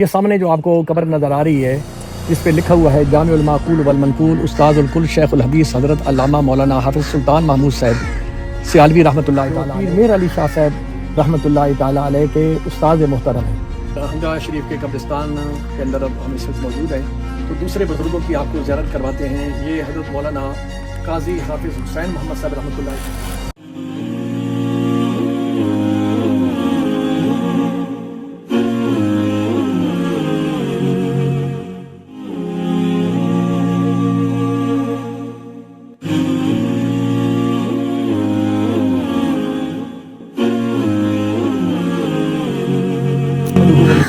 یہ سامنے جو آپ کو قبر نظر آ رہی ہے اس پہ لکھا ہوا ہے جامع المعقول والمنقول استاذ الکل شیخ الحدیث حضرت علامہ مولانا حافظ سلطان محمود صاحب سیالوی رحمۃ اللہ تعالیٰ علیہ میر علی شاہ صاحب رحمۃ اللہ تعالیٰ علیہ کے استاذ محترم ہیں۔ ہنگا شریف کے قبرستان کے اندر اب ہم اس وقت موجود ہیں، تو دوسرے بزرگوں کی آپ کو زیارت کرواتے ہیں۔ یہ حضرت مولانا قاضی حافظ حسین محمد صاحب رحمۃ اللہ علیہ۔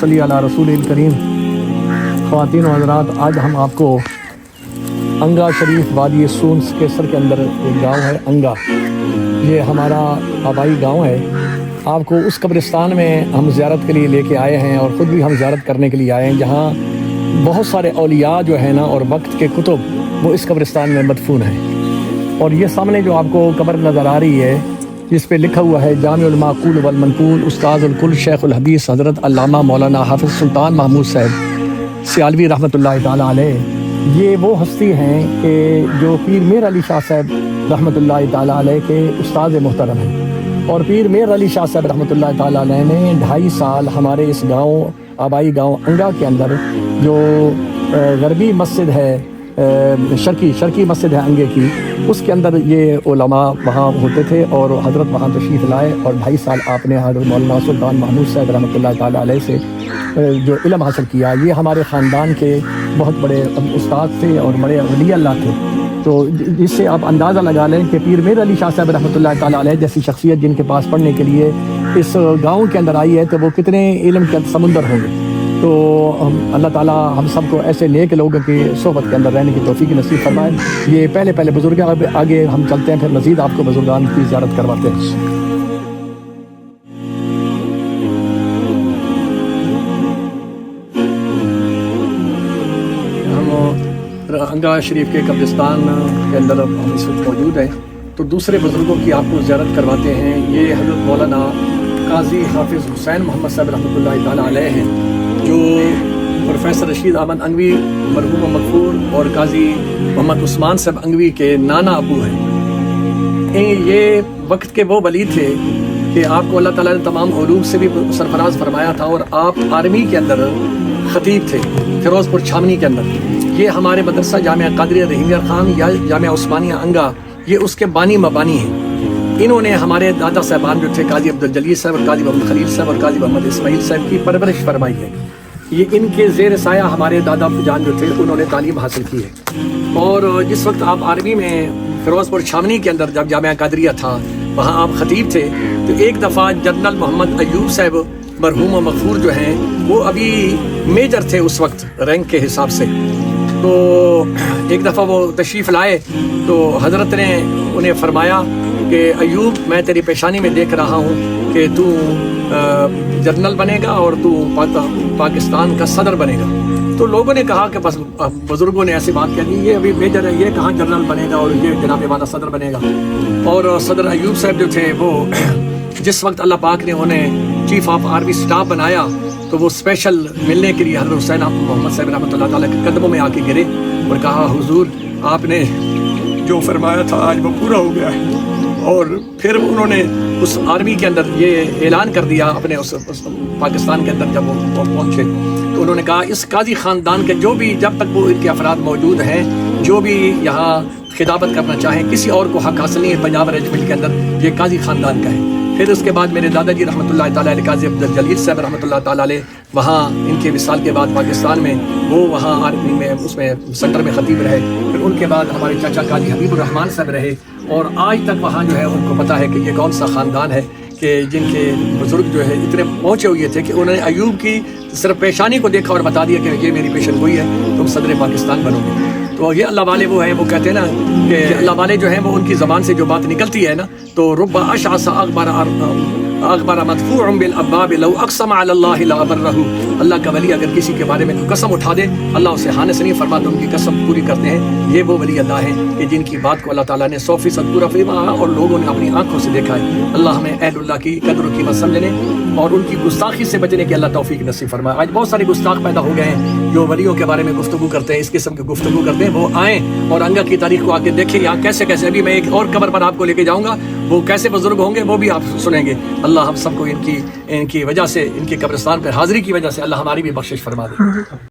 صلی علی رسول الکریم۔ خواتین و حضرات، آج ہم آپ کو انگا شریف وادی سونس کیسر کے اندر ایک گاؤں ہے انگا، یہ ہمارا آبائی گاؤں ہے۔ آپ کو اس قبرستان میں ہم زیارت کے لیے لے کے آئے ہیں، اور خود بھی ہم زیارت کرنے کے لیے آئے ہیں، جہاں بہت سارے اولیاء جو ہیں نا اور وقت کے کتب وہ اس قبرستان میں مدفون ہیں۔ اور یہ سامنے جو آپ کو قبر نظر آ رہی ہے جس پہ لکھا ہوا ہے جامع المعقول والمنقول استاذ الکل شیخ الحدیث حضرت علامہ مولانا حافظ سلطان محمود صاحب سیالوی رحمۃ اللہ تعالیٰ علیہ، یہ وہ ہستی ہیں کہ جو پیر میر علی شاہ صاحب رحمۃ اللہ تعالیٰ علیہ کے استاذ محترم ہیں۔ اور پیر میر علی شاہ صاحب رحمۃ اللہ تعالیٰ علیہ نے 2.5 سال ہمارے اس گاؤں آبائی گاؤں انگا کے اندر جو غربی مسجد ہے، شرقی مسجد ہے انگے کی، اس کے اندر یہ علماء وہاں ہوتے تھے اور حضرت وہاں تشریف لائے، اور 2.5 سال آپ نے حضرت مولانا سلطان محمود صاحب رحمۃ اللہ تعالیٰ علیہ سے جو علم حاصل کیا۔ یہ ہمارے خاندان کے بہت بڑے استاد تھے اور بڑے ولی اللہ تھے، تو جس سے آپ اندازہ لگا لیں کہ پیر میر علی شاہ صاحب رحمۃ اللہ تعالیٰ علیہ جیسی شخصیت جن کے پاس پڑھنے کے لیے اس گاؤں کے اندر آئی ہے تو وہ کتنے علم کے سمندر ہوں گے۔ تو اللہ تعالیٰ ہم سب کو ایسے نیک لوگوں کی صحبت کے اندر رہنے کی توفیق نصیب فرمائے۔ یہ پہلے بزرگ، آگے ہم چلتے ہیں، پھر مزید آپ کو بزرگان کی زیارت کرواتے ہیں۔ ہم انگا شریف کے قبرستان کے اندر ہم اس وقت موجود ہیں، تو دوسرے بزرگوں کی آپ کو زیارت کرواتے ہیں۔ یہ حضرت مولانا قاضی حافظ حسین محمد صاحب رحمۃ اللہ تعالیٰ علیہ ہیں، جو پروفیسر رشید احمد انگوی مرحوم مغفور اور قاضی محمد عثمان صاحب انگوی کے نانا ابو ہیں۔ یہ وقت کے وہ ولی تھے کہ آپ کو اللہ تعالیٰ نے تمام علوم سے بھی سرفراز فرمایا تھا، اور آپ آرمی کے اندر خطیب تھے فیروز پور چھامنی کے اندر۔ یہ ہمارے مدرسہ جامعہ قادریہ رحیم یار خان یا جامعہ عثمانیہ انگا، یہ اس کے بانی مبانی ہیں۔ انہوں نے ہمارے دادا صاحبان جو تھے قاضی عبدالجلیل صاحب اور قاضی محمد خلیل صاحب اور قاضی محمد اسماعیل صاحب کی پرورش فرمائی ہے۔ یہ ان کے زیر سایہ ہمارے دادا جان جو تھے انہوں نے تعلیم حاصل کی ہے۔ اور جس وقت آپ آرمی میں فیروز پور چھامنی کے اندر جب جامعہ قادریہ تھا وہاں آپ خطیب تھے، تو ایک دفعہ جنرل محمد ایوب صاحب مرحوم مغفور جو ہیں وہ ابھی میجر تھے اس وقت رینک کے حساب سے، تو ایک دفعہ وہ تشریف لائے تو حضرت نے انہیں فرمایا کہ ایوب، میں تیری پیشانی میں دیکھ رہا ہوں کہ تو جنرل بنے گا اور تو پاکستان کا صدر بنے گا۔ تو لوگوں نے کہا کہ بس بزرگوں نے ایسی بات کہہ دی، یہ ابھی میجر ہے، یہ کہاں جنرل بنے گا اور یہ جناب والا صدر بنے گا۔ اور صدر ایوب صاحب جو تھے وہ جس وقت اللہ پاک نے انہیں چیف آف آرمی اسٹاف بنایا تو وہ اسپیشل ملنے کے لیے حضرت حسین محمد صاحب رحمۃ اللہ تعالیٰ کے قدموں میں آ کے گرے اور کہا، حضور آپ نے جو فرمایا تھا آج وہ پورا ہو گیا ہے۔ اور پھر انہوں نے اس آرمی کے اندر یہ اعلان کر دیا اپنے اس پاکستان کے اندر جب وہ پہنچے، تو انہوں نے کہا اس قاضی خاندان کے جو بھی جب تک وہ ان کے افراد موجود ہیں جو بھی یہاں خطابت کرنا چاہیں، کسی اور کو حق حاصل نہیں ہے پنجاب ریجمنٹ کے اندر، یہ قاضی خاندان کا ہے۔ پھر اس کے بعد میرے دادا جی رحمۃ اللہ تعالیٰ علیہ قاضی عبدالجلیل صاحب رحمۃ اللہ تعالیٰ علیہ وہاں ان کے وصال کے بعد پاکستان میں وہ وہاں آرمی میں اس میں سینٹر میں خطیب رہے۔ پھر ان کے بعد ہمارے چاچا قاضی حبیب الرحمان صاحب رہے، اور آج تک وہاں جو ہے ان کو پتہ ہے کہ یہ کون سا خاندان ہے کہ جن کے بزرگ جو ہے اتنے پہنچے ہوئے تھے کہ انہوں نے ایوب کی صرف پیشانی کو دیکھا اور بتا دیا کہ یہ میری پیشن گوئی ہے، تم صدر پاکستان بنو گے۔ تو یہ اللہ والے وہ ہیں، وہ کہتے ہیں نا کہ اللہ والے جو ہیں وہ ان کی زبان سے جو بات نکلتی ہے نا، تو رب اشعث اغبر مدفوع بالابواب لو اقسم علی اللہ لابرہ۔ اللہ کا ولی اگر کسی کے بارے میں کوئی قسم اٹھا دے اللہ اسے ہاں سے نہیں فرماتا، ان کی قسم پوری کرتے ہیں۔ یہ وہ ولی اللہ ہیں کہ جن کی بات کو اللہ تعالیٰ نے 100% پورا فرمایا اور لوگوں نے اپنی آنکھوں سے دیکھا ہے۔ اللہ ہمیں اہل اللہ کی قدر و قیمت سمجھنے اور ان کی گستاخی سے بچنے کی اللہ توفیق نصیب فرمائے. آج بہت سارے گستاخ پیدا ہو گئے ہیں جو ولیوں کے بارے میں گفتگو کرتے ہیں, اس قسم کی گفتگو کرتے ہیں. وہ آئیں اور انگا کی تاریخ کو آ کے دیکھیں یہاں کیسے کیسے. ابھی میں ایک اور قبر پر آپ کو لے کے جاؤں گا, وہ کیسے بزرگ ہوں گے وہ بھی آپ سنیں گے. اللہ ہم سب کو ان کی وجہ سے, ان کے قبرستان پہ حاضری کی وجہ سے اللہ ہماری بھی بخشش فرما دے.